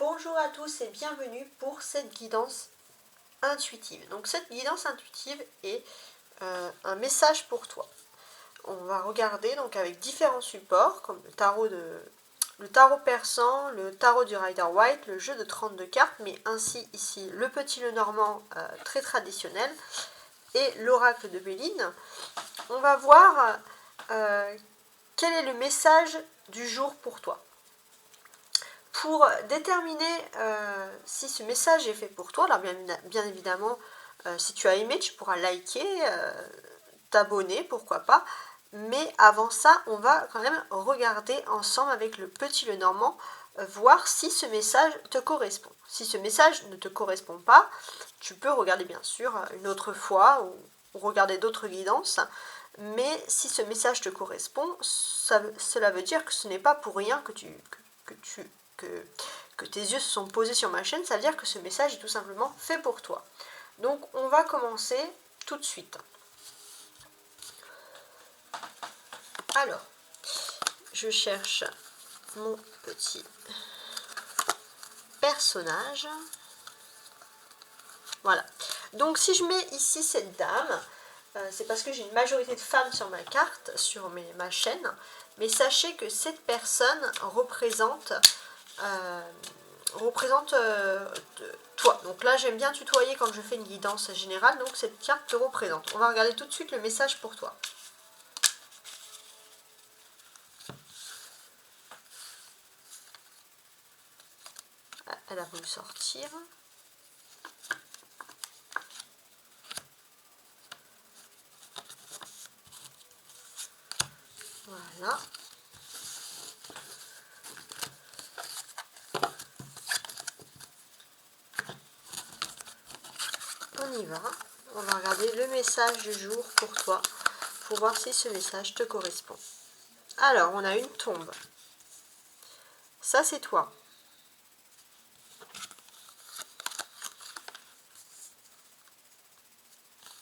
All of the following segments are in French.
Bonjour à tous et bienvenue pour cette guidance intuitive. Donc cette guidance intuitive est un message pour toi. On va regarder donc avec différents supports comme le tarot persan, le tarot du Rider-Waite, le jeu de 32 cartes, mais ainsi ici le petit Lenormand très traditionnel et l'oracle de Béline. On va voir quel est le message du jour pour toi. Pour déterminer si ce message est fait pour toi, alors bien évidemment, si tu as aimé, tu pourras liker, t'abonner, pourquoi pas. Mais avant ça, on va quand même regarder ensemble avec le petit Lenormand, voir si ce message te correspond. Si ce message ne te correspond pas, tu peux regarder bien sûr une autre fois ou regarder d'autres guidances. Mais si ce message te correspond, cela veut dire que ce n'est pas pour rien que tes yeux se sont posés sur ma chaîne, ça veut dire que ce message est tout simplement fait pour toi. Donc on va commencer tout de suite. Alors, je cherche mon petit personnage. Voilà. Donc si je mets ici cette dame, c'est parce que j'ai une majorité de femmes sur ma carte, sur ma chaîne, mais sachez que cette personne représente toi. Donc là, j'aime bien tutoyer quand je fais une guidance générale, donc cette carte te représente. On va regarder tout de suite le message pour toi. Ah, elle a voulu sortir. Voilà. On y va. On va regarder le message du jour pour toi, pour voir si ce message te correspond. Alors, on a une tombe. Ça, c'est toi.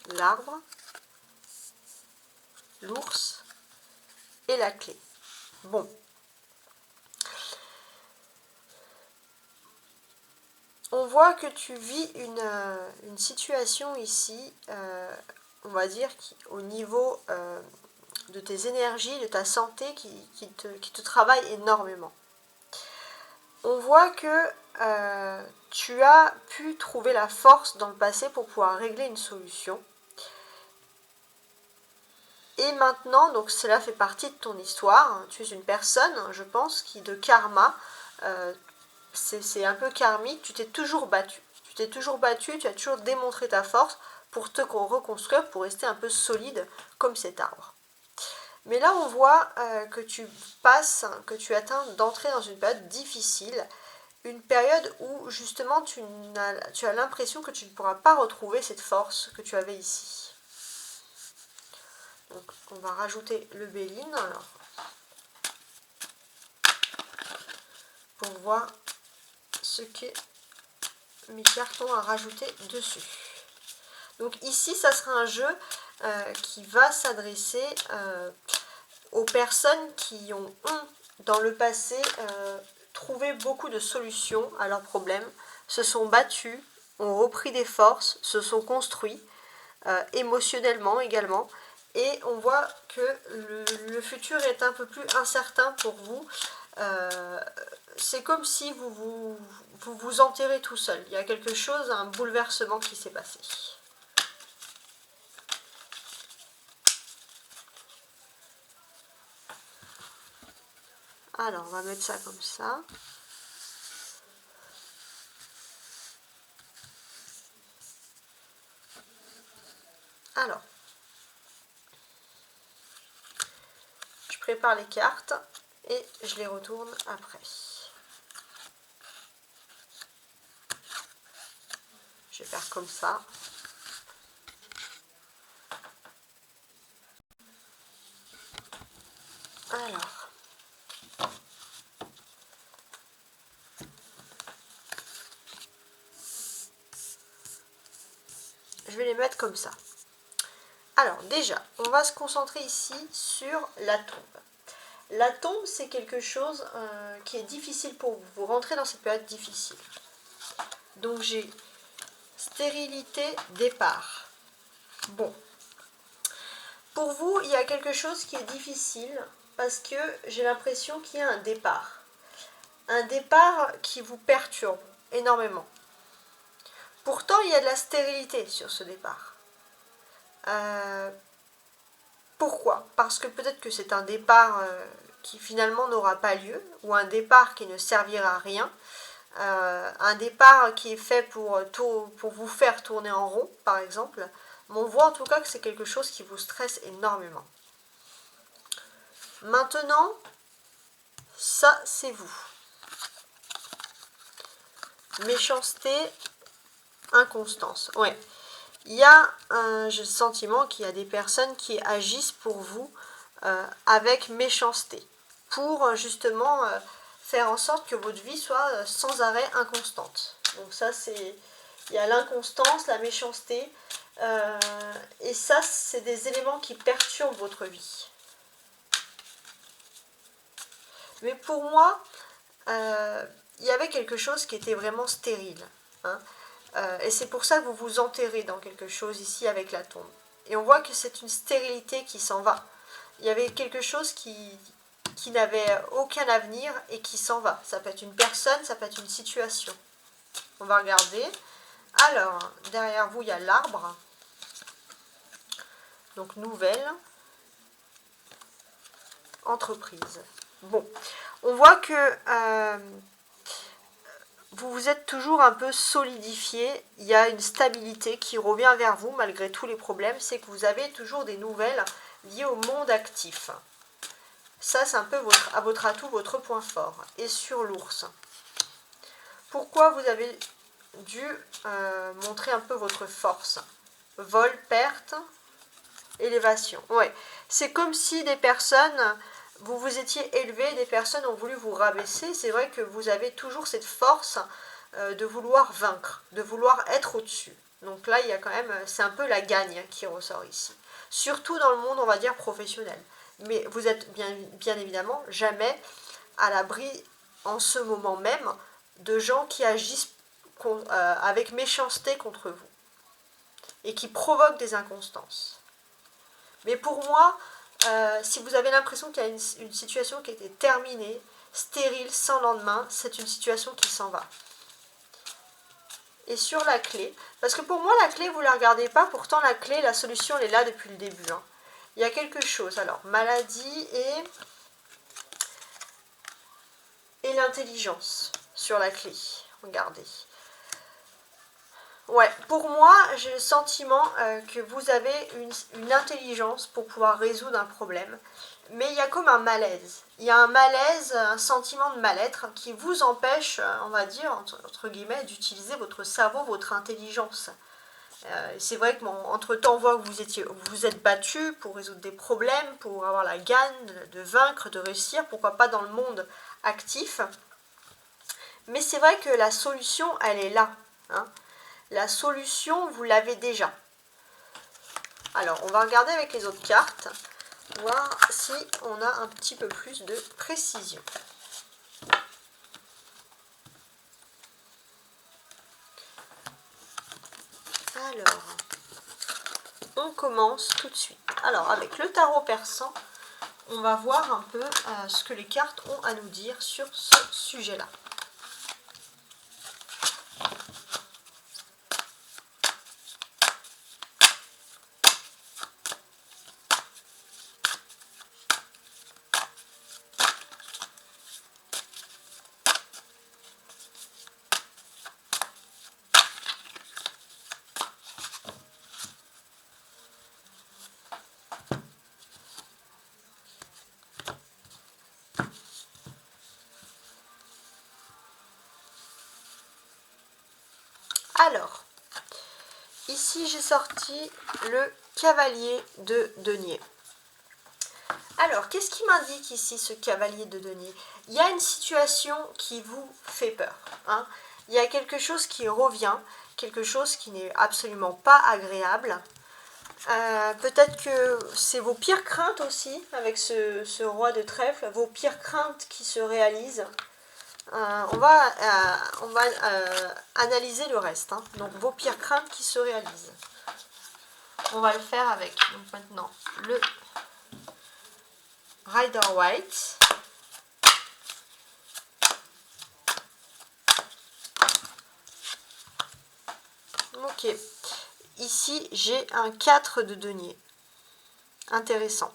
L'arbre, l'ours et la clé. Bon. On voit que tu vis une situation ici, on va dire, au niveau de tes énergies, de ta santé, qui te travaille énormément. On voit que tu as pu trouver la force dans le passé pour pouvoir régler une solution. Et maintenant, donc cela fait partie de ton histoire. Tu es une personne, je pense, qui de karma, c'est un peu karmique, tu t'es toujours battu. Tu t'es toujours battu, tu as toujours démontré ta force pour te reconstruire, pour rester un peu solide comme cet arbre. Mais là, on voit que tu atteins d'entrer dans une période difficile, une période où justement tu as l'impression que tu ne pourras pas retrouver cette force que tu avais ici. Donc, on va rajouter le Béline pour voir ce que mes cartons à rajouter dessus. Donc ici, ça sera un jeu qui va s'adresser aux personnes qui ont dans le passé trouvé beaucoup de solutions à leurs problèmes, se sont battus, ont repris des forces, se sont construits émotionnellement également. Et on voit que le futur est un peu plus incertain pour vous. C'est comme si vous enterrez tout seul. Il y a quelque chose, un bouleversement qui s'est passé. Alors, on va mettre ça comme ça. Alors, je prépare les cartes et je les retourne après. Je vais faire comme ça. Alors, je vais les mettre comme ça. Alors déjà, on va se concentrer ici sur la tombe. La tombe, c'est quelque chose qui est difficile pour vous. Vous rentrez dans cette période difficile. Donc j'ai stérilité, départ. Bon. Pour vous, il y a quelque chose qui est difficile parce que j'ai l'impression qu'il y a un départ. Un départ qui vous perturbe énormément. Pourtant, il y a de la stérilité sur ce départ. Pourquoi? Parce que peut-être que c'est un départ qui finalement n'aura pas lieu, ou un départ qui ne servira à rien, un départ qui est fait pour vous faire tourner en rond, par exemple. Mais on voit en tout cas que c'est quelque chose qui vous stresse énormément. Maintenant, ça c'est vous. Méchanceté, inconstance. Ouais. Il y a j'ai le sentiment qu'il y a des personnes qui agissent pour vous avec méchanceté, pour justement faire en sorte que votre vie soit sans arrêt inconstante. Donc ça c'est, il y a l'inconstance, la méchanceté, et ça c'est des éléments qui perturbent votre vie. Mais pour moi, il y avait quelque chose qui était vraiment stérile, hein. Et c'est pour ça que vous vous enterrez dans quelque chose ici avec la tombe. Et on voit que c'est une stérilité qui s'en va. Il y avait quelque chose qui n'avait aucun avenir et qui s'en va. Ça peut être une personne, ça peut être une situation. On va regarder. Alors, derrière vous, il y a l'arbre. Donc, nouvelle. Entreprise. Bon, on voit que vous vous êtes toujours un peu solidifié, il y a une stabilité qui revient vers vous malgré tous les problèmes, c'est que vous avez toujours des nouvelles liées au monde actif. Ça, c'est un peu à votre atout, votre point fort. Et sur l'ours, pourquoi vous avez dû montrer un peu votre force? Vol, perte, élévation. Ouais, c'est comme si des personnes... Vous vous étiez élevé, des personnes ont voulu vous rabaisser. C'est vrai que vous avez toujours cette force de vouloir vaincre, de vouloir être au-dessus. Donc là, il y a quand même, c'est un peu la gagne qui ressort ici. Surtout dans le monde, on va dire, professionnel. Mais vous êtes bien évidemment jamais à l'abri, en ce moment même, de gens qui agissent avec méchanceté contre vous et qui provoquent des inconstances. Mais pour moi... si vous avez l'impression qu'il y a une situation qui a été terminée, stérile, sans lendemain, c'est une situation qui s'en va. Et sur la clé, parce que pour moi la clé vous ne la regardez pas, pourtant la clé, la solution elle est là depuis le début, hein. Il y a quelque chose, alors maladie et l'intelligence sur la clé, regardez. Ouais, pour moi, j'ai le sentiment que vous avez une intelligence pour pouvoir résoudre un problème. Mais il y a comme un malaise. Il y a un malaise, un sentiment de mal-être qui vous empêche, on va dire, entre guillemets, d'utiliser votre cerveau, votre intelligence. C'est vrai qu'entre-temps, on voit que vous vous êtes battu pour résoudre des problèmes, pour avoir la gagne, de vaincre, de réussir, pourquoi pas dans le monde actif. Mais c'est vrai que la solution, elle est là, hein. La solution, vous l'avez déjà. Alors, on va regarder avec les autres cartes, voir si on a un petit peu plus de précision. Alors, on commence tout de suite. Alors, avec le tarot persan, on va voir un peu ce que les cartes ont à nous dire sur ce sujet-là. Alors, ici j'ai sorti le cavalier de denier. Alors, qu'est-ce qui m'indique ici ce cavalier de denier? Il y a une situation qui vous fait peur, hein. Il y a quelque chose qui revient, quelque chose qui n'est absolument pas agréable. Peut-être que c'est vos pires craintes aussi, avec ce roi de trèfle, vos pires craintes qui se réalisent. On va analyser le reste. Hein. Donc vos pires craintes qui se réalisent. On va le faire avec donc maintenant le Rider White. Ok. Ici, j'ai un 4 de denier. Intéressant.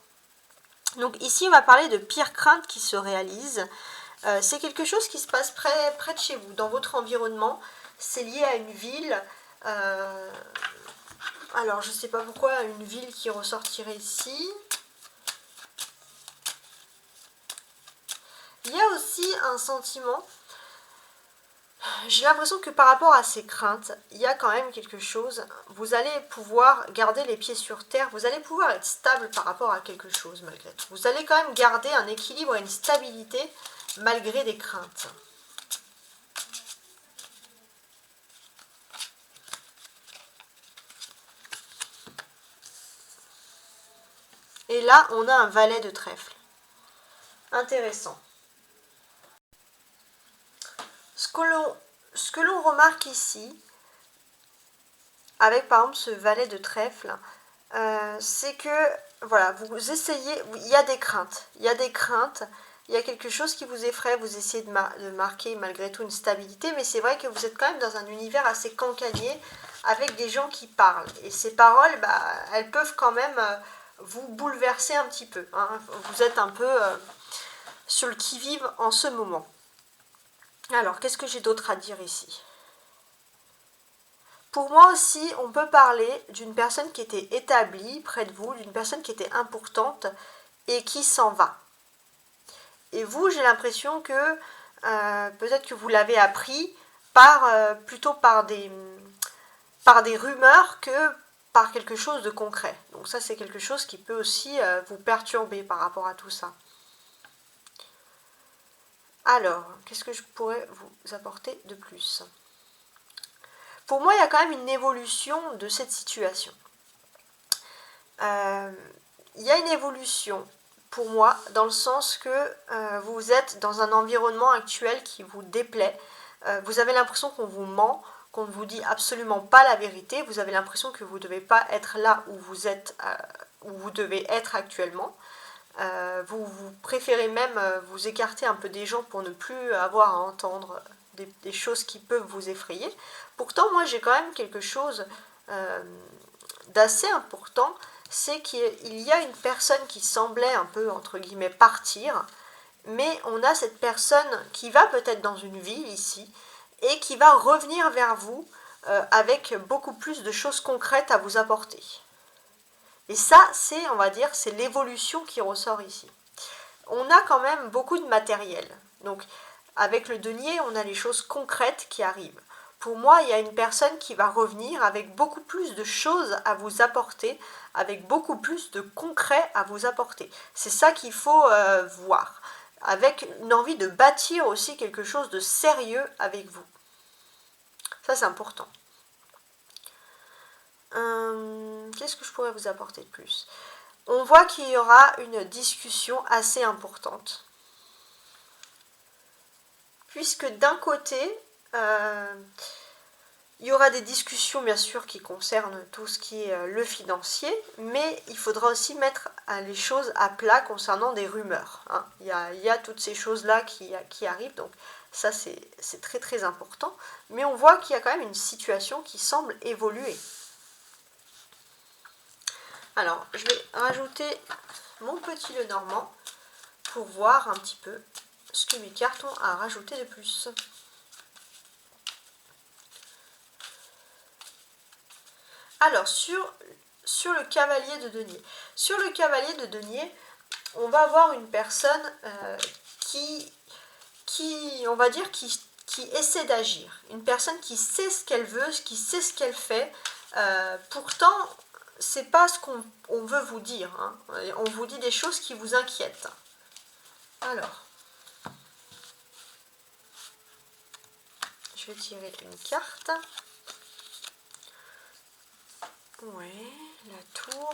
Donc ici, on va parler de pires craintes qui se réalisent. C'est quelque chose qui se passe près de chez vous, dans votre environnement. C'est lié à une ville. Alors, je ne sais pas pourquoi une ville qui ressortirait ici. Il y a aussi un sentiment. J'ai l'impression que par rapport à ces craintes, il y a quand même quelque chose. Vous allez pouvoir garder les pieds sur terre. Vous allez pouvoir être stable par rapport à quelque chose malgré tout. Vous allez quand même garder un équilibre et une stabilité malgré des craintes. Et là, on a un valet de trèfle. Intéressant. Ce que l'on remarque ici, avec par exemple ce valet de trèfle, c'est que, voilà, vous essayez, il y a des craintes, il y a quelque chose qui vous effraie, vous essayez de marquer malgré tout une stabilité, mais c'est vrai que vous êtes quand même dans un univers assez cancanier, avec des gens qui parlent, et ces paroles, elles peuvent quand même vous bouleverser un petit peu, hein. Vous êtes un peu sur le qui-vive en ce moment. Alors, qu'est-ce que j'ai d'autre à dire ici ? Pour moi aussi, on peut parler d'une personne qui était établie près de vous, d'une personne qui était importante et qui s'en va. Et vous, j'ai l'impression que peut-être que vous l'avez appris plutôt par des rumeurs que par quelque chose de concret. Donc ça, c'est quelque chose qui peut aussi vous perturber par rapport à tout ça. Alors, qu'est-ce que je pourrais vous apporter de plus ? Pour moi, il y a quand même une évolution de cette situation. Il y a une évolution pour moi dans le sens que vous êtes dans un environnement actuel qui vous déplaît. Vous avez l'impression qu'on vous ment, qu'on ne vous dit absolument pas la vérité. Vous avez l'impression que vous ne devez pas être là où vous êtes, où vous devez être actuellement. Vous préférez même vous écarter un peu des gens pour ne plus avoir à entendre des choses qui peuvent vous effrayer. Pourtant, moi, j'ai quand même quelque chose d'assez important, c'est qu'il y a une personne qui semblait un peu, entre guillemets, partir, mais on a cette personne qui va peut-être dans une ville ici, et qui va revenir vers vous avec beaucoup plus de choses concrètes à vous apporter. Et ça, on va dire, c'est l'évolution qui ressort ici. On a quand même beaucoup de matériel. Donc, avec le denier, on a les choses concrètes qui arrivent. Pour moi, il y a une personne qui va revenir avec beaucoup plus de choses à vous apporter, avec beaucoup plus de concret à vous apporter. C'est ça qu'il faut voir, avec une envie de bâtir aussi quelque chose de sérieux avec vous. Ça, c'est important. Qu'est-ce que je pourrais vous apporter de plus ? On voit qu'il y aura une discussion assez importante. Puisque d'un côté, il y aura des discussions bien sûr qui concernent tout ce qui est le financier, mais il faudra aussi mettre les choses à plat concernant des rumeurs. Hein. Il y a toutes ces choses-là qui arrivent, donc ça c'est très très important. Mais on voit qu'il y a quand même une situation qui semble évoluer. Alors, je vais rajouter mon petit Lenormand pour voir un petit peu ce que mes cartes ont à rajouter de plus. Alors, sur le cavalier de denier. Sur le cavalier de denier, on va avoir une personne qui, on va dire, qui essaie d'agir. Une personne qui sait ce qu'elle veut, qui sait ce qu'elle fait. Pourtant, c'est pas ce qu'on veut vous dire. Hein. On vous dit des choses qui vous inquiètent. Alors, je vais tirer une carte. Ouais, la tour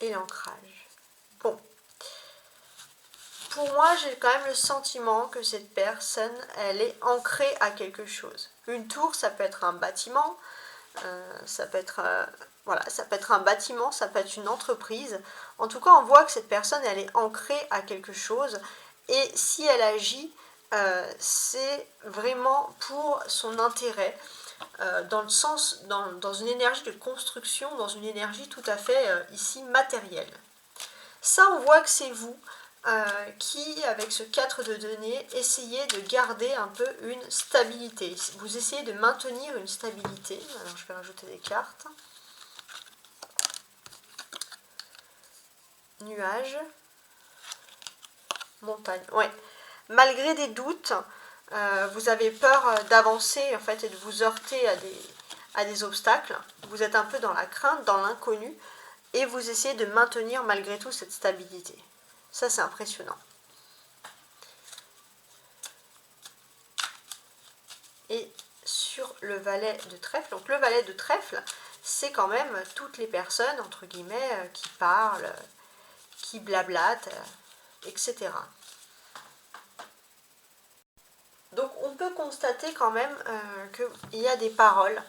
et l'ancrage. Bon. Pour moi, j'ai quand même le sentiment que cette personne, elle est ancrée à quelque chose. Une tour, ça peut être un bâtiment, ça peut être, voilà, ça peut être un bâtiment, ça peut être une entreprise. En tout cas, on voit que cette personne, elle est ancrée à quelque chose. Et si elle agit, c'est vraiment pour son intérêt, dans le sens, dans une énergie de construction, dans une énergie tout à fait ici matérielle. Ça, on voit que c'est vous qui, avec ce 4 de denier, essayez de garder un peu une stabilité. Vous essayez de maintenir une stabilité. Alors, je vais rajouter des cartes. Nuages. Montagne. Ouais. Malgré des doutes, vous avez peur d'avancer en fait, et de vous heurter à des obstacles. Vous êtes un peu dans la crainte, dans l'inconnu, et vous essayez de maintenir malgré tout cette stabilité. Ça, c'est impressionnant. Et sur le valet de trèfle, donc le valet de trèfle, c'est quand même toutes les personnes, entre guillemets, qui parlent, qui blablatent, etc. Donc on peut constater quand même qu'il y a des paroles,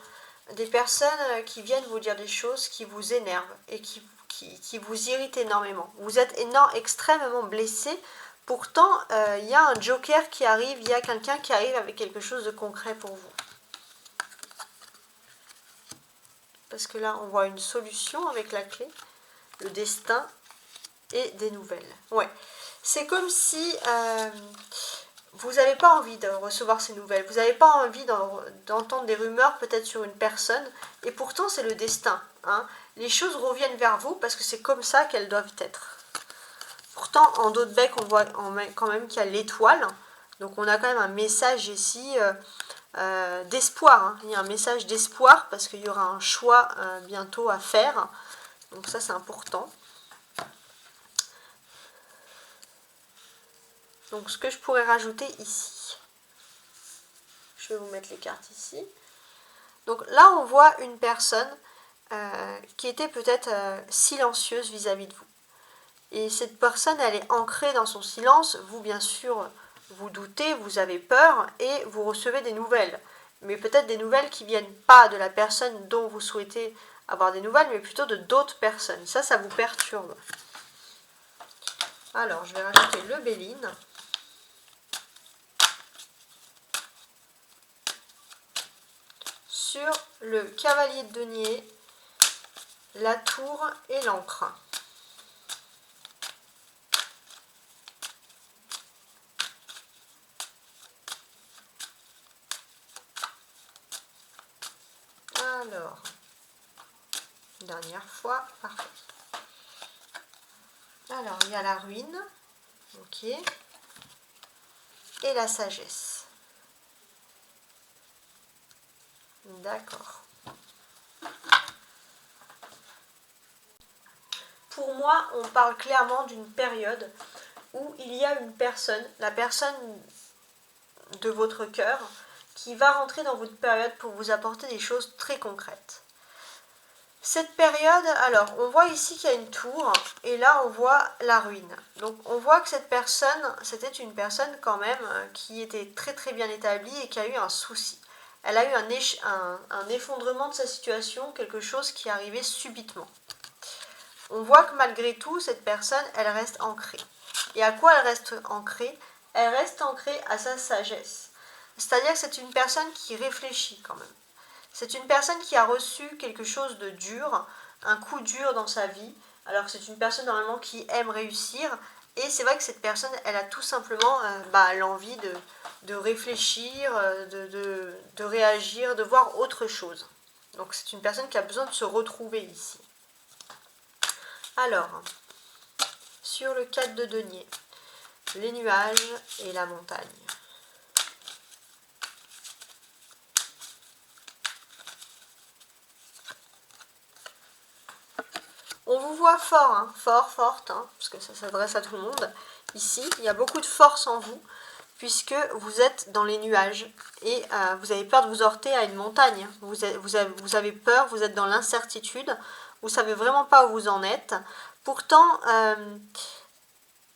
des personnes qui viennent vous dire des choses qui vous énervent et qui vous irritent énormément. Vous êtes extrêmement blessé, pourtant il y a un joker qui arrive, il y a quelqu'un qui arrive avec quelque chose de concret pour vous. Parce que là on voit une solution avec la clé, le destin et des nouvelles. Ouais, c'est comme si vous n'avez pas envie de recevoir ces nouvelles, vous n'avez pas envie d'entendre des rumeurs peut-être sur une personne, et pourtant c'est le destin. Hein. Les choses reviennent vers vous parce que c'est comme ça qu'elles doivent être. Pourtant, en dos de bec, on voit quand même qu'il y a l'étoile, donc on a quand même un message ici d'espoir. Hein. Il y a un message d'espoir parce qu'il y aura un choix bientôt à faire, donc ça c'est important. Donc ce que je pourrais rajouter ici, je vais vous mettre les cartes ici. Donc là on voit une personne qui était peut-être silencieuse vis-à-vis de vous. Et cette personne, elle est ancrée dans son silence. Vous, bien sûr, vous doutez, vous avez peur et vous recevez des nouvelles. Mais peut-être des nouvelles qui ne viennent pas de la personne dont vous souhaitez avoir des nouvelles, mais plutôt de d'autres personnes. Ça vous perturbe. Alors, je vais rajouter le Béline. Sur le cavalier de denier, la tour et l'encre. Alors, dernière fois, parfait. Alors, il y a la ruine, ok, et la sagesse. D'accord. Pour moi, on parle clairement d'une période où il y a une personne, la personne de votre cœur, qui va rentrer dans votre période pour vous apporter des choses très concrètes. Cette période, alors, on voit ici qu'il y a une tour, et là, on voit la ruine. Donc, on voit que cette personne, c'était une personne quand même qui était très très bien établie et qui a eu un souci. Elle a eu un effondrement de sa situation, quelque chose qui est arrivé subitement. On voit que malgré tout, cette personne, elle reste ancrée. Et à quoi elle reste ancrée? Elle reste ancrée à sa sagesse. C'est-à-dire que c'est une personne qui réfléchit quand même. C'est une personne qui a reçu quelque chose de dur, un coup dur dans sa vie, alors que c'est une personne normalement qui aime réussir. Et c'est vrai que cette personne, elle a tout simplement l'envie de réfléchir, de réagir, de voir autre chose. Donc c'est une personne qui a besoin de se retrouver ici. Alors, sur le 4 de denier, les nuages et la montagne. On vous voit fort, hein, forte, hein, parce que ça s'adresse à tout le monde. Ici, il y a beaucoup de force en vous. puisque vous êtes dans les nuages et vous avez peur de vous heurter à une montagne. Vous avez peur, vous êtes dans l'incertitude, vous ne savez vraiment pas où vous en êtes. Pourtant,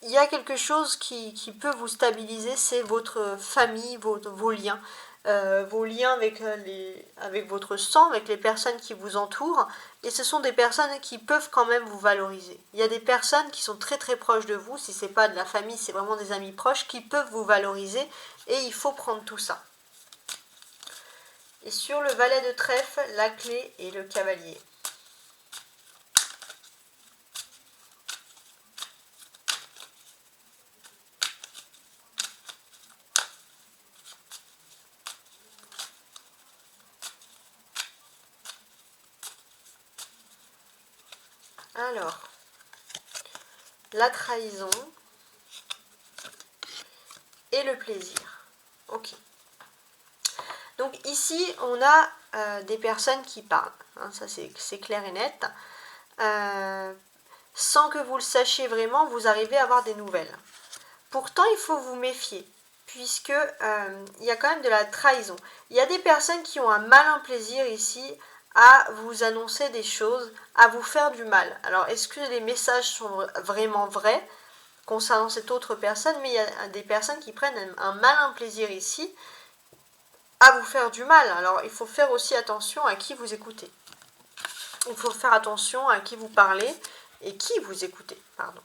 il y a quelque chose qui peut vous stabiliser, c'est votre famille, vos liens. Vos liens avec votre sang, avec les personnes qui vous entourent, et ce sont des personnes qui peuvent quand même vous valoriser. Il y a des personnes qui sont très très proches de vous, si c'est pas de la famille, c'est vraiment des amis proches, qui peuvent vous valoriser, et il faut prendre tout ça. Et sur le valet de trèfle, la clé et le cavalier. Alors, la trahison et le plaisir. Ok. Donc ici, on a des personnes qui parlent. Hein, ça, c'est clair et net. Sans que vous le sachiez vraiment, vous arrivez à avoir des nouvelles. Pourtant, il faut vous méfier, puisque il y a quand même de la trahison. Il y a des personnes qui ont un malin plaisir ici à vous annoncer des choses, à vous faire du mal. Alors, est-ce que les messages sont vraiment vrais concernant cette autre personne? Mais il y a des personnes qui prennent un malin plaisir ici à vous faire du mal. Alors, il faut faire aussi attention à qui vous écoutez. Il faut faire attention à qui vous parlez et qui vous écoutez, pardon.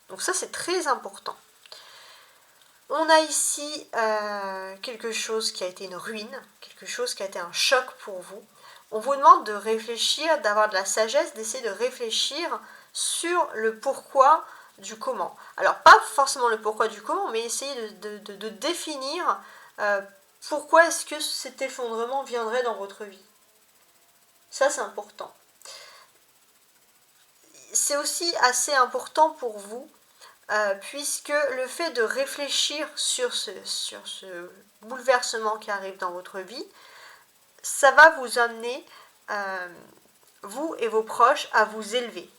Donc ça, c'est très important. On a ici quelque chose qui a été une ruine, quelque chose qui a été un choc pour vous. On vous demande de réfléchir, d'avoir de la sagesse, d'essayer de réfléchir sur le pourquoi du comment. Alors, pas forcément le pourquoi du comment, mais essayer de définir pourquoi est-ce que cet effondrement viendrait dans votre vie. Ça, c'est important. C'est aussi assez important pour vous, puisque le fait de réfléchir sur ce bouleversement qui arrive dans votre vie, ça va vous amener, vous et vos proches, à vous élever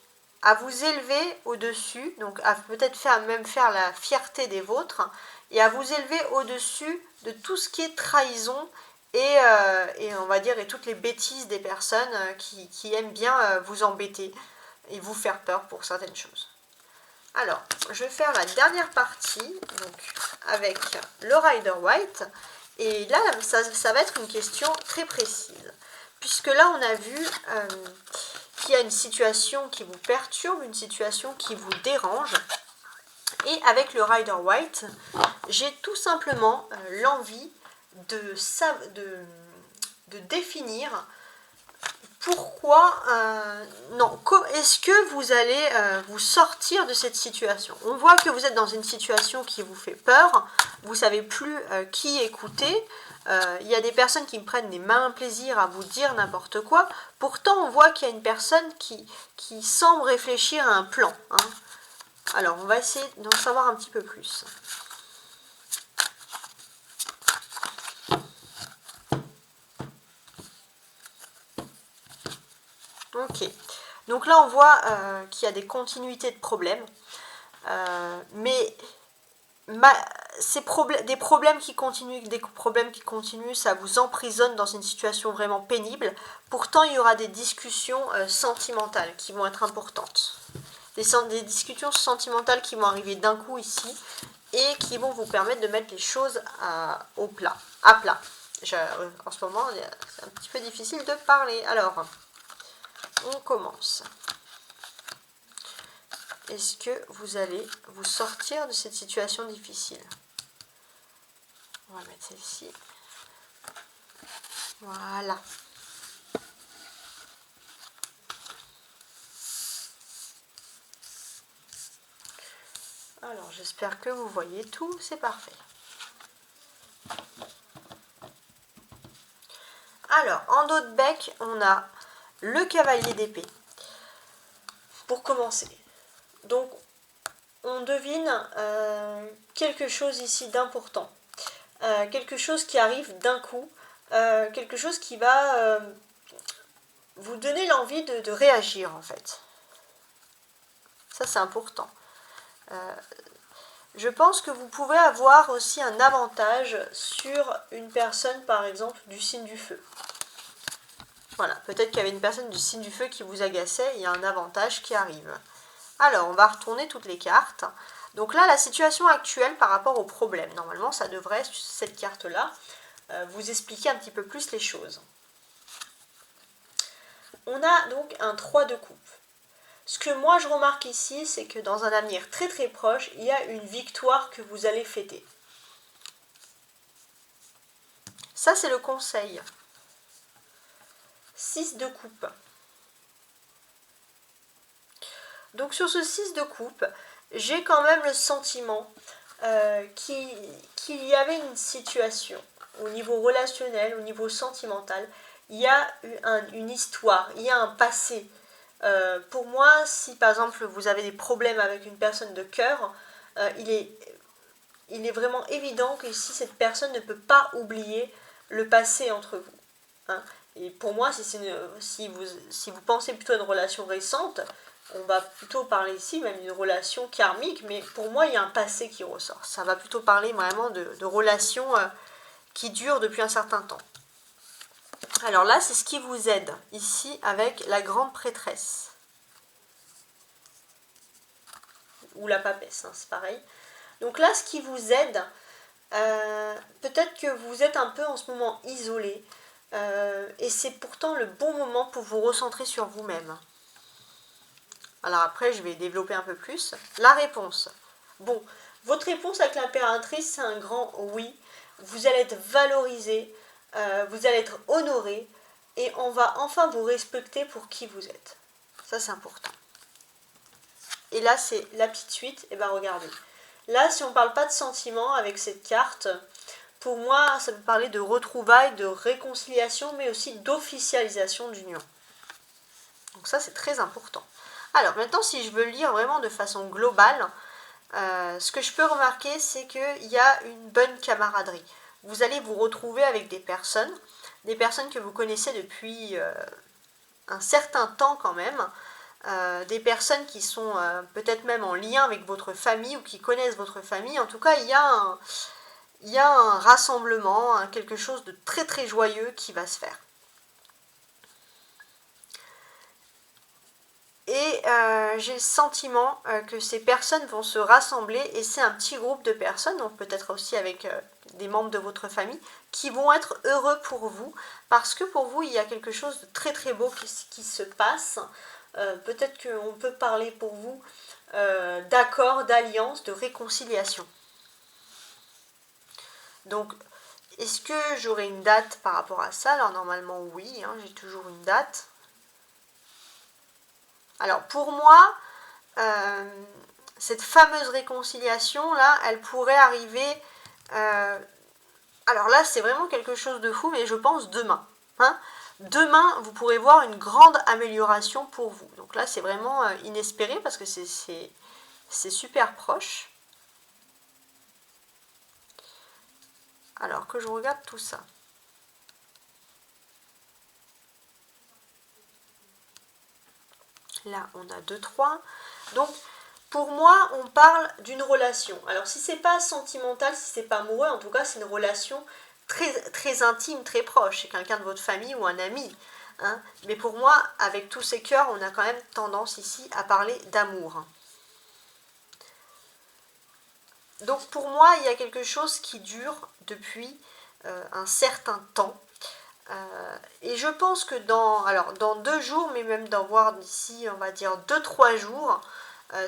au-dessus, donc à peut-être même faire la fierté des vôtres, et à vous élever au-dessus de tout ce qui est trahison et on va dire et toutes les bêtises des personnes qui aiment bien vous embêter et vous faire peur pour certaines choses. Alors, je vais faire la dernière partie, donc avec le Rider White, et là, ça va être une question très précise, puisque là, on a vu qu'il y a une situation qui vous perturbe, une situation qui vous dérange, et avec le Rider White, j'ai tout simplement l'envie de définir pourquoi, est-ce que vous allez vous sortir de cette situation. On voit que vous êtes dans une situation qui vous fait peur, vous ne savez plus qui écouter, il y a des personnes qui me prennent des malins plaisirs à vous dire n'importe quoi, pourtant on voit qu'il y a une personne qui semble réfléchir à un plan. Hein. Alors on va essayer d'en savoir un petit peu plus. Ok, donc là on voit qu'il y a des continuités de problèmes, mais des problèmes qui continuent, ça vous emprisonne dans une situation vraiment pénible. Pourtant il y aura des discussions sentimentales qui vont être importantes. Des discussions sentimentales qui vont arriver d'un coup ici et qui vont vous permettre de mettre les choses à plat. En ce moment, c'est un petit peu difficile de parler. Alors, on commence. Est-ce que vous allez vous sortir de cette situation difficile? On va mettre celle-ci. Voilà. Alors, j'espère que vous voyez tout, c'est parfait. Alors, en dos de bec, on a le cavalier d'épée. Pour commencer. Donc, on devine quelque chose ici d'important. Quelque chose qui arrive d'un coup. Quelque chose qui va vous donner l'envie de réagir, en fait. Ça, c'est important. Je pense que vous pouvez avoir aussi un avantage sur une personne, par exemple, du signe du feu. Voilà, peut-être qu'il y avait une personne du signe du feu qui vous agaçait, il y a un avantage qui arrive. Alors, on va retourner toutes les cartes. Donc là, la situation actuelle par rapport au problème. Normalement, ça devrait, cette carte-là, vous expliquer un petit peu plus les choses. On a donc un 3 de coupe. Ce que moi je remarque ici, c'est que dans un avenir très très proche, il y a une victoire que vous allez fêter. Ça, c'est le conseil. 6 de coupe. Donc sur ce 6 de coupe, j'ai quand même le sentiment qu'il y avait une situation au niveau relationnel, au niveau sentimental. Il y a une histoire, il y a un passé. Pour moi, si par exemple vous avez des problèmes avec une personne de cœur, il est vraiment évident que ici cette personne ne peut pas oublier le passé entre vous. Hein. Et pour moi, si vous pensez plutôt à une relation récente, on va plutôt parler ici même d'une relation karmique, mais pour moi il y a un passé qui ressort. Ça va plutôt parler vraiment de relations qui durent depuis un certain temps. Alors là, c'est ce qui vous aide ici avec la grande prêtresse. Ou la papesse, hein, c'est pareil. Donc là, ce qui vous aide, peut-être que vous êtes un peu en ce moment isolé, et c'est pourtant le bon moment pour vous recentrer sur vous-même. Alors après, je vais développer un peu plus. La réponse. Bon, votre réponse avec l'impératrice, c'est un grand oui. Vous allez être valorisé, vous allez être honoré, et on va enfin vous respecter pour qui vous êtes. Ça, c'est important. Et là, c'est la petite suite. Et bien, regardez. Là, si on ne parle pas de sentiments avec cette carte, pour moi, ça peut parler de retrouvailles, de réconciliation, mais aussi d'officialisation d'union. Donc ça, c'est très important. Alors, maintenant, si je veux lire vraiment de façon globale, ce que je peux remarquer, c'est qu'il y a une bonne camaraderie. Vous allez vous retrouver avec des personnes que vous connaissez depuis un certain temps quand même, des personnes qui sont peut-être même en lien avec votre famille ou qui connaissent votre famille. En tout cas, il y a un rassemblement, quelque chose de très très joyeux qui va se faire. Et j'ai le sentiment que ces personnes vont se rassembler et c'est un petit groupe de personnes, donc peut-être aussi avec des membres de votre famille, qui vont être heureux pour vous parce que pour vous il y a quelque chose de très très beau qui se passe. Peut-être qu'on peut parler pour vous d'accord, d'alliance, de réconciliation. Donc, est-ce que j'aurai une date par rapport à ça? Alors normalement oui, hein, j'ai toujours une date. Alors pour moi, cette fameuse réconciliation là, elle pourrait arriver. Alors là, c'est vraiment quelque chose de fou, mais je pense demain. Hein, demain, vous pourrez voir une grande amélioration pour vous. Donc là, c'est vraiment inespéré parce que c'est super proche. Alors que je regarde tout ça. Là, on a 2, 3. Donc, pour moi, on parle d'une relation. Alors, si c'est pas sentimental, si c'est pas amoureux, en tout cas, c'est une relation très, très intime, très proche. C'est quelqu'un de votre famille ou un ami. Hein. Mais pour moi, avec tous ces cœurs, on a quand même tendance ici à parler d'amour. Donc, pour moi, il y a quelque chose qui dure depuis un certain temps. Et je pense que dans 2 jours, mais même d'ici, on va dire 2-3 jours,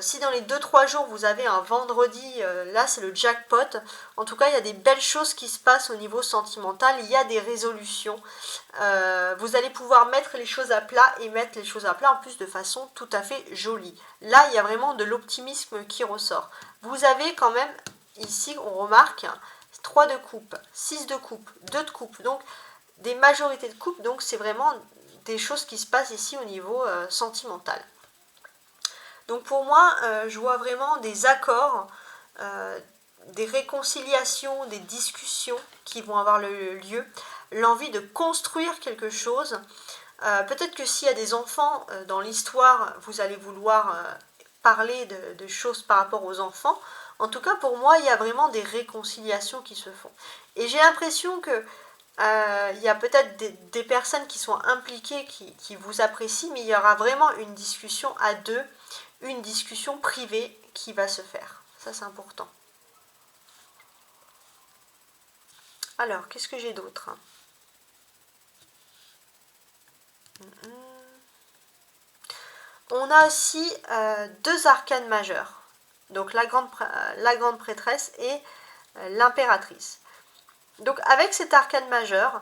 si dans les 2-3 jours vous avez un vendredi, là c'est le jackpot. En tout cas, il y a des belles choses qui se passent au niveau sentimental, il y a des résolutions. Vous allez pouvoir mettre les choses à plat et mettre les choses à plat en plus de façon tout à fait jolie. Là, il y a vraiment de l'optimisme qui ressort. Vous avez quand même, ici, on remarque 3 de coupe, 6 de coupe, 2 de coupe. Donc, des majorités de couple, donc c'est vraiment des choses qui se passent ici au niveau sentimental. Donc pour moi, je vois vraiment des accords, des réconciliations, des discussions qui vont avoir lieu, l'envie de construire quelque chose. Peut-être que s'il y a des enfants dans l'histoire, vous allez vouloir parler de choses par rapport aux enfants, En tout cas, pour moi, il y a vraiment des réconciliations qui se font. Et j'ai l'impression que il y a peut-être des personnes qui sont impliquées, qui vous apprécient, mais il y aura vraiment une discussion à deux, une discussion privée qui va se faire. Ça, c'est important. Alors, qu'est-ce que j'ai d'autre? On a aussi deux arcanes majeures. Donc la grande prêtresse et l'impératrice. Donc avec cet arcane majeur,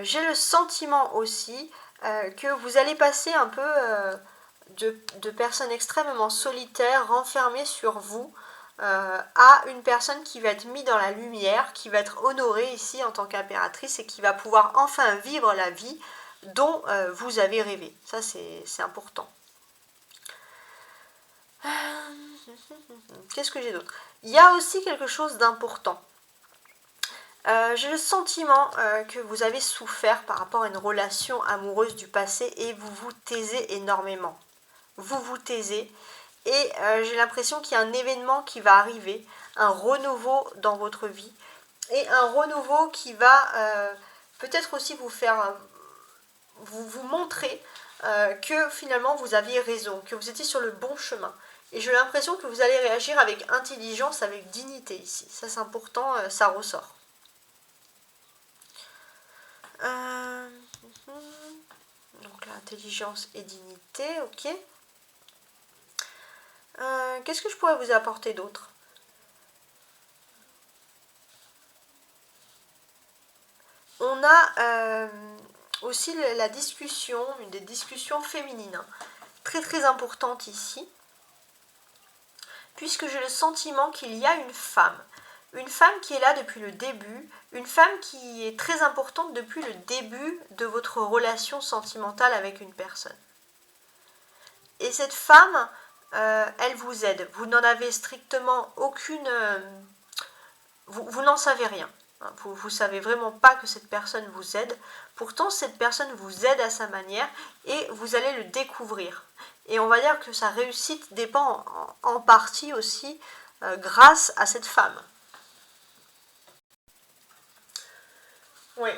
j'ai le sentiment aussi que vous allez passer un peu de personnes extrêmement solitaires, renfermées sur vous, à une personne qui va être mise dans la lumière, qui va être honorée ici en tant qu'impératrice et qui va pouvoir enfin vivre la vie dont vous avez rêvé. Ça, c'est important. Qu'est-ce que j'ai d'autre? Il y a aussi quelque chose d'important. J'ai le sentiment que vous avez souffert par rapport à une relation amoureuse du passé et vous vous taisez énormément. Vous vous taisez et j'ai l'impression qu'il y a un événement qui va arriver, un renouveau dans votre vie et un renouveau qui va peut-être aussi vous faire vous montrer que finalement vous aviez raison, que vous étiez sur le bon chemin. Et j'ai l'impression que vous allez réagir avec intelligence, avec dignité ici. Ça c'est important, ça ressort. Donc là, intelligence et dignité, ok. Qu'est-ce que je pourrais vous apporter d'autre? On a aussi la discussion, une des discussions féminines, très très importante ici, puisque j'ai le sentiment qu'il y a une femme qui est là depuis le début, une femme qui est très importante depuis le début de votre relation sentimentale avec une personne. Et cette femme, elle vous aide. Vous n'en avez strictement aucune... vous n'en savez rien. Vous ne savez vraiment pas que cette personne vous aide. Pourtant, cette personne vous aide à sa manière et vous allez le découvrir. Et on va dire que sa réussite dépend en partie aussi grâce à cette femme. Oui,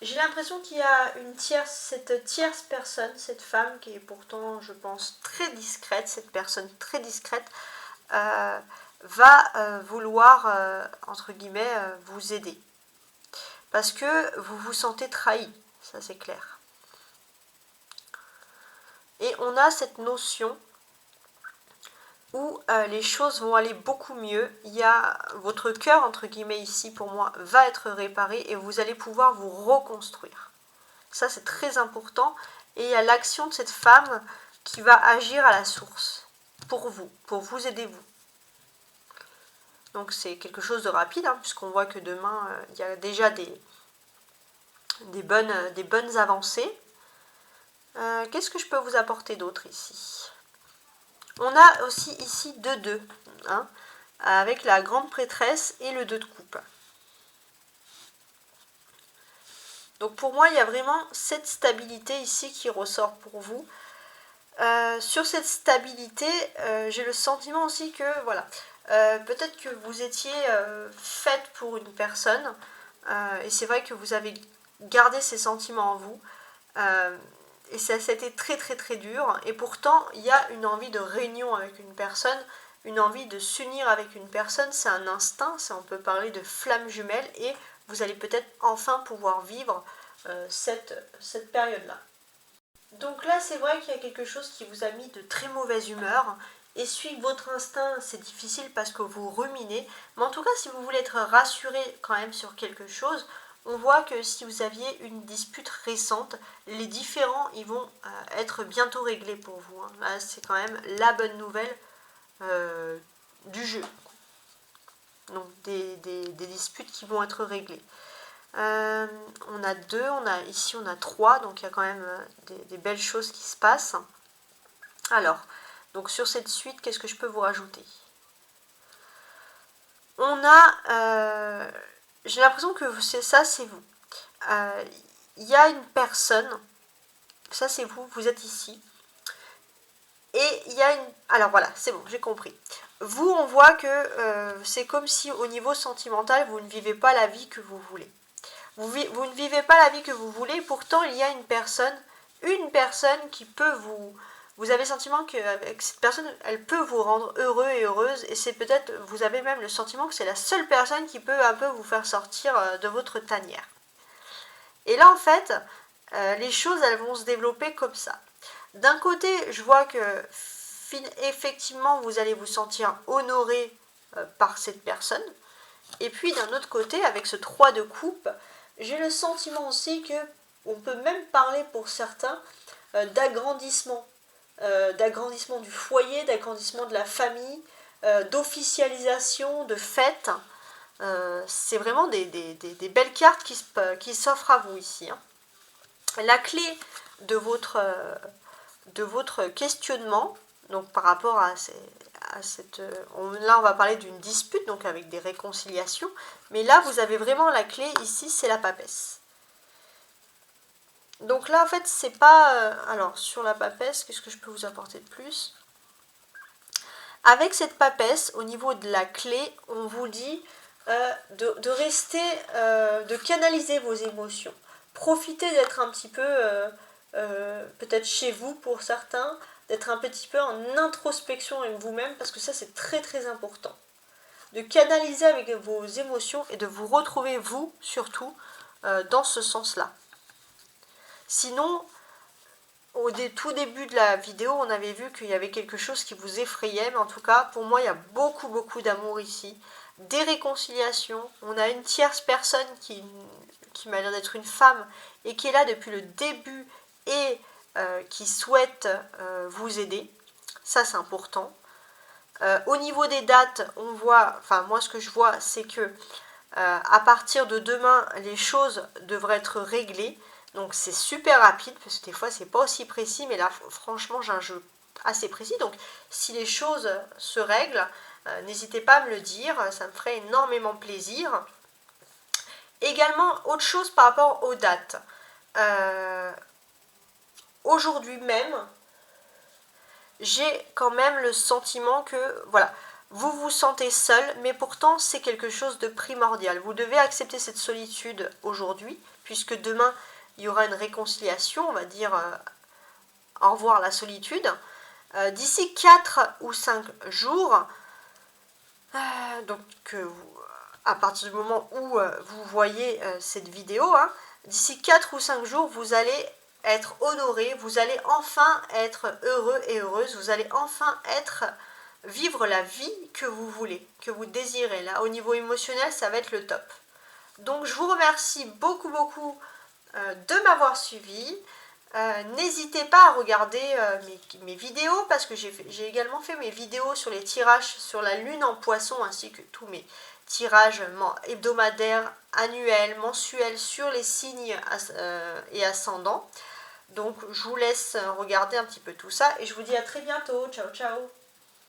j'ai l'impression qu'il y a cette tierce personne, cette femme qui est pourtant, je pense, très discrète, cette personne très discrète, va vouloir, entre guillemets, vous aider. Parce que vous vous sentez trahi, ça c'est clair. Et on a cette notion où les choses vont aller beaucoup mieux. Il y a votre cœur, entre guillemets, ici, pour moi, va être réparé et vous allez pouvoir vous reconstruire. Ça, c'est très important. Et il y a l'action de cette femme qui va agir à la source pour vous aider vous. Donc, c'est quelque chose de rapide, hein, puisqu'on voit que demain, il y a déjà des bonnes avancées. Qu'est-ce que je peux vous apporter d'autre ici? On a aussi ici 2-2, hein, avec la grande prêtresse et le 2 de coupe. Donc pour moi, il y a vraiment cette stabilité ici qui ressort pour vous. Sur cette stabilité, j'ai le sentiment aussi que, voilà, peut-être que vous étiez faite pour une personne, et c'est vrai que vous avez gardé ces sentiments en vous, et ça a été très très très dur, et pourtant il y a une envie de réunion avec une personne, une envie de s'unir avec une personne, c'est un instinct, ça on peut parler de flamme jumelle, et vous allez peut-être enfin pouvoir vivre cette période-là. Donc là, c'est vrai qu'il y a quelque chose qui vous a mis de très mauvaise humeur. Et suivre votre instinct, c'est difficile parce que vous ruminez. Mais en tout cas, si vous voulez être rassuré quand même sur quelque chose, on voit que si vous aviez une dispute récente, les différends ils vont être bientôt réglés pour vous. Hein. Là, c'est quand même la bonne nouvelle du jeu. Donc des disputes qui vont être réglées. On a 2, ici on a 3, donc il y a quand même des belles choses qui se passent. Alors, donc sur cette suite, qu'est-ce que je peux vous rajouter? On a, j'ai l'impression que c'est vous. Il y a une personne, ça c'est vous êtes ici. Et il y a une... Alors voilà, c'est bon, j'ai compris. Vous, on voit que c'est comme si au niveau sentimental, vous ne vivez pas la vie que vous voulez. Vous ne vivez pas la vie que vous voulez, pourtant il y a une personne qui peut vous... Vous avez le sentiment qu'avec cette personne, elle peut vous rendre heureux et heureuse, et c'est peut-être, vous avez même le sentiment que c'est la seule personne qui peut un peu vous faire sortir de votre tanière. Et là, en fait, les choses, elles vont se développer comme ça. D'un côté, je vois que effectivement, vous allez vous sentir honoré par cette personne. Et puis, d'un autre côté, avec ce 3 de coupe, j'ai le sentiment aussi que on peut même parler pour certains d'agrandissement. D'agrandissement du foyer, d'agrandissement de la famille, d'officialisation, de fête. C'est vraiment des belles cartes qui s'offrent à vous ici. Hein. La clé de votre questionnement, donc par rapport à cette... là, on va parler d'une dispute, donc avec des réconciliations. Mais là, vous avez vraiment la clé, ici, c'est la papesse. Donc là, en fait, c'est pas... alors, sur la papesse, qu'est-ce que je peux vous apporter de plus? Avec cette papesse, au niveau de la clé, on vous dit de rester, de canaliser vos émotions. Profitez d'être un petit peu, peut-être chez vous pour certains, d'être un petit peu en introspection avec vous-même, parce que ça, c'est très très important. De canaliser avec vos émotions et de vous retrouver, vous, surtout, dans ce sens-là. Sinon, au tout début de la vidéo, on avait vu qu'il y avait quelque chose qui vous effrayait, mais en tout cas, pour moi, il y a beaucoup d'amour ici. Des réconciliations. On a une tierce personne qui m'a l'air d'être une femme et qui est là depuis le début et qui souhaite vous aider. Ça, c'est important. Au niveau des dates, on voit, enfin moi ce que je vois, c'est que à partir de demain, les choses devraient être réglées. Donc c'est super rapide, parce que des fois c'est pas aussi précis, mais là franchement j'ai un jeu assez précis. Donc si les choses se règlent, n'hésitez pas à me le dire, ça me ferait énormément plaisir. Également, autre chose par rapport aux dates. Aujourd'hui même, j'ai quand même le sentiment que, voilà, vous vous sentez seul, mais pourtant c'est quelque chose de primordial. Vous devez accepter cette solitude aujourd'hui, puisque demain, il y aura une réconciliation, on va dire au revoir la solitude. D'ici 4 ou 5 jours, donc à partir du moment où vous voyez cette vidéo, hein, d'ici 4 ou 5 jours, vous allez être honoré, vous allez enfin être heureux et heureuse, vous allez enfin vivre la vie que vous voulez, que vous désirez. Là, au niveau émotionnel, ça va être le top. Donc, je vous remercie beaucoup de m'avoir suivi. N'hésitez pas à regarder mes vidéos, parce que j'ai également fait mes vidéos sur les tirages sur la lune en poisson, ainsi que tous mes tirages hebdomadaires, annuels, mensuels sur les signes et ascendants. Donc je vous laisse regarder un petit peu tout ça et je vous dis à très bientôt. Ciao ciao.